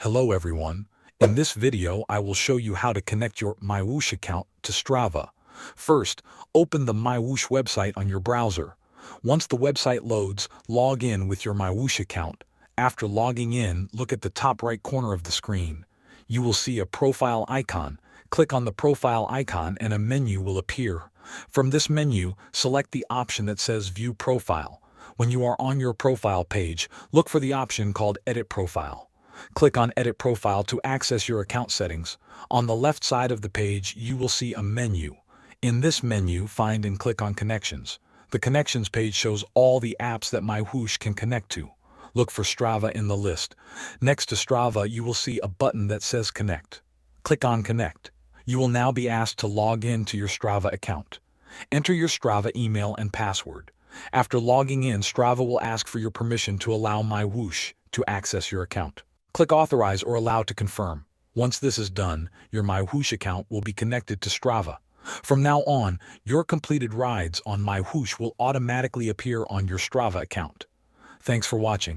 Hello everyone. In this video I will show you how to connect your MyWhoosh account to Strava. First, open the MyWhoosh website on your browser. Once the website loads, log in with your MyWhoosh account. After logging in, look at the top right corner of the screen. You will see a profile icon. Click on the profile icon and a menu will appear. From this menu, select the option that says View Profile. When you are on your profile page, look for the option called Edit Profile. Click on Edit Profile to access your account settings. On the left side of the page, you will see a menu. In this menu, find and click on Connections. The Connections page shows all the apps that MyWhoosh can connect to. Look for Strava in the list. Next to Strava, you will see a button that says Connect. Click on Connect. You will now be asked to log in to your Strava account. Enter your Strava email and password. After logging in, Strava will ask for your permission to allow MyWhoosh to access your account. Click Authorize or Allow to confirm. Once this is done, your MyWhoosh account will be connected to Strava. From now on, your completed rides on MyWhoosh will automatically appear on your Strava account. Thanks for watching.